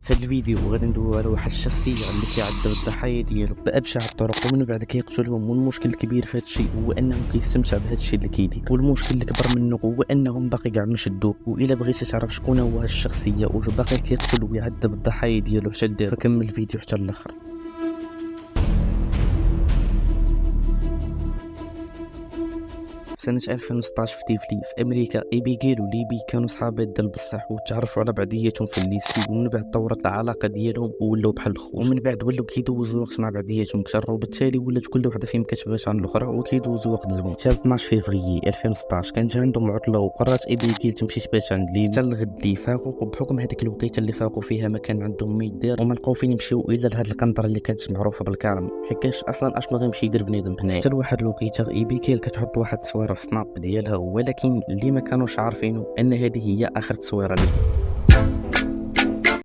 في الفيديو غادي ندويو على واحد الشخصيه اللي كيعذب الضحايا ديالو بابشع الطرق ومن بعد كيقتلهم. والمشكل الكبير في هذا الشيء هو انه كيستمتع بهذا الشيء اللي كيدير، والمشكل الكبر منه هو انهم باقي كاع ما شدوه. والا بغيتي تعرف شكون هو هذا الشخصيه واش باقي كيقتل ويعذب الضحايا ديالو حتى لدابا فكمل الفيديو حتى الاخر. في سنة 2016 في تيفلي في أمريكا، إيبيغيل وليبي كانوا صحابات ديال بصح وتعرفوا على بعضياتهم في الليسي، ومن بعد طورت العلاقة ديالهم ولاو بحال الخوت، ومن بعد ولاو كيدوزوا وقت مع بعضياتهم كثر، وبالتالي ولات كل وحدة فيهم كتبات عن الأخرى وكيدوزوا وقت زوين. حتى 12 فيفري 2016 كانت عندهم عطلة وقررت إيبيغيل تمشي تبات عند ليبي حتى الغد اللي فاقوا، وبحكم هذيك الوقيته اللي فاقوا فيها ما كان عندهم ما يدير وما لقاو فين يمشيو الا لهاد القنطره اللي كانت معروفه بالكرم، حيتاش اصلا اشنو غيمشي يدير بنادم هنايا. حتى لواحد الوقيته ايبيغيل كتحط واحد التصويره في سناب ديالها، ولكن اللي ما كانوش عارفينه ان هذه هي اخر تصويره ليه.